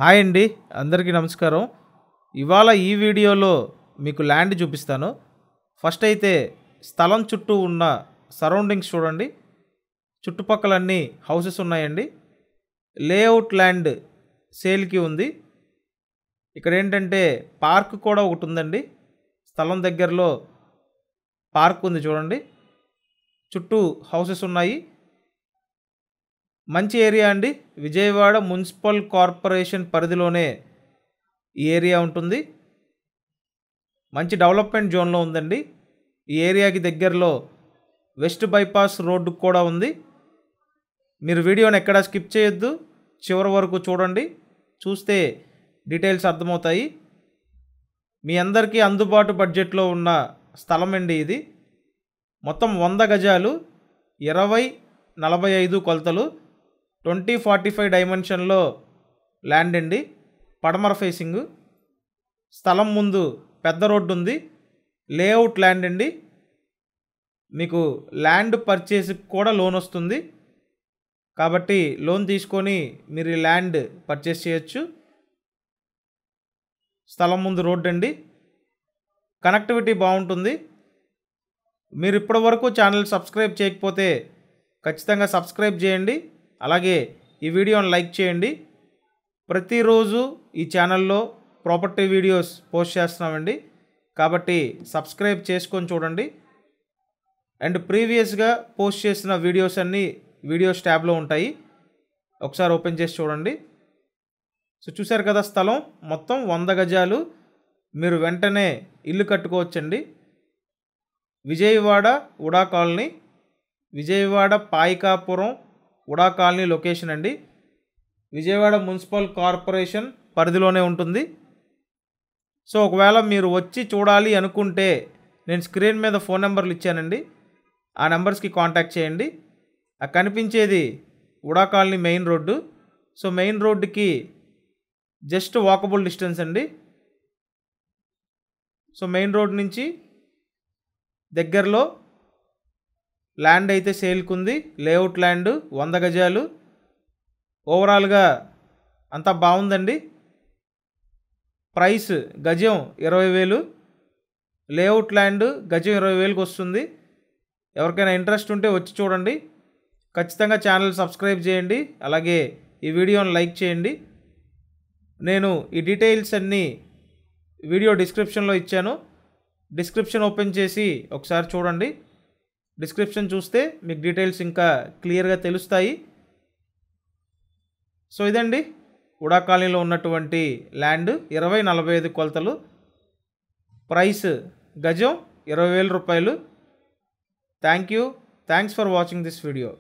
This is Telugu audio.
హాయ్ అండి, అందరికీ నమస్కారం. ఇవాళ ఈ వీడియోలో మీకు ల్యాండ్ చూపిస్తాను. ఫస్ట్ అయితే స్థలం చుట్టూ ఉన్న సరౌండింగ్స్ చూడండి. చుట్టుపక్కలన్నీ హౌసెస్ ఉన్నాయండి. లేఅవుట్ ల్యాండ్ సేల్కి ఉంది. ఇక్కడ ఏంటంటే పార్క్ కూడా ఒకటి ఉందండి. స్థలం దగ్గరలో పార్క్ ఉంది చూడండి. చుట్టూ హౌసెస్ ఉన్నాయి. మంచి ఏరియా అండి. విజయవాడ మున్సిపల్ కార్పొరేషన్ పరిధిలోనే ఈ ఏరియా ఉంటుంది. మంచి డెవలప్మెంట్ జోన్లో ఉందండి. ఈ ఏరియాకి దగ్గరలో వెస్ట్ బైపాస్ రోడ్డు కూడా ఉంది. మీరు వీడియోని ఎక్కడా స్కిప్ చేయొద్దు, చివరి వరకు చూడండి. చూస్తే డీటెయిల్స్ అర్థమవుతాయి. మీ అందరికీ అందుబాటు బడ్జెట్లో ఉన్న స్థలం అండి ఇది. మొత్తం 100 గజాలు, 20-45 కొలతలు, 20-45 డైమెన్షన్లో ల్యాండ్ అండి. పడమర ఫేసింగ్. స్థలం ముందు పెద్ద రోడ్డు ఉంది. లేఅవుట్ ల్యాండ్ అండి. మీకు ల్యాండ్ పర్చేస్కి కూడా లోన్ వస్తుంది. కాబట్టి లోన్ తీసుకొని మీరు ఈ ల్యాండ్ పర్చేస్ చేయొచ్చు. స్థలం ముందు రోడ్డు అండి. కనెక్టివిటీ బాగుంటుంది. మీరు ఇప్పటి వరకు ఛానల్ సబ్స్క్రైబ్ చేయకపోతే ఖచ్చితంగా సబ్స్క్రైబ్ చేయండి. అలాగే ఈ వీడియోని లైక్ చేయండి. ప్రతిరోజు ఈ ఛానల్లో ప్రాపర్టీ వీడియోస్ పోస్ట్ చేస్తున్నామండి. కాబట్టి సబ్స్క్రైబ్ చేసుకొని చూడండి. అండ్ ప్రీవియస్గా పోస్ట్ చేసిన వీడియోస్ అన్నీ వీడియోస్ ట్యాబ్లో ఉంటాయి. ఒకసారి ఓపెన్ చేసి చూడండి. సో చూశారు కదా, స్థలం మొత్తం 100 గజాలు. మీరు వెంటనే ఇల్లు కట్టుకోవచ్చండి. విజయవాడ ఉడా కాలనీ, విజయవాడ పాయికాపురం ఉడా కాలనీ లొకేషన్ అండి. విజయవాడ మున్సిపల్ కార్పొరేషన్ పరిధిలోనే ఉంటుంది. సో ఒకవేళ మీరు వచ్చి చూడాలి అనుకుంటే నేను స్క్రీన్ మీద ఫోన్ నెంబర్లు ఇచ్చానండి. ఆ నెంబర్స్కి కాంటాక్ట్ చేయండి. ఆ కనిపించేది Uda colony main road. So main రోడ్డుకి జస్ట్ వాకబుల్ డిస్టెన్స్ అండి. సో మెయిన్ రోడ్ నుంచి దగ్గరలో ల్యాండ్ అయితే సేల్కి ఉంది. లేఅవుట్ ల్యాండ్ 100 గజాలు. ఓవరాల్గా అంతా బాగుందండి. ప్రైస్ గజం 20,000. లేఅవుట్ ల్యాండ్ గజం 20,000కి వస్తుంది. ఎవరికైనా ఇంట్రెస్ట్ ఉంటే వచ్చి చూడండి. ఖచ్చితంగా ఛానల్ సబ్స్క్రైబ్ చేయండి. అలాగే ఈ వీడియోని లైక్ చేయండి. నేను ఈ డీటెయిల్స్ అన్నీ వీడియో డిస్క్రిప్షన్లో ఇచ్చాను. డిస్క్రిప్షన్ ఓపెన్ చేసి ఒకసారి చూడండి. డిస్క్రిప్షన్ చూస్తే మీకు డీటెయిల్స్ ఇంకా క్లియర్గా తెలుస్తాయి. సో ఇదండి ఉడా కాలనీలో ఉన్నటువంటి ల్యాండ్. 20-45 కొలతలు. ప్రైస్ గజం 20,000 రూపాయలు. Thanks for watching this video.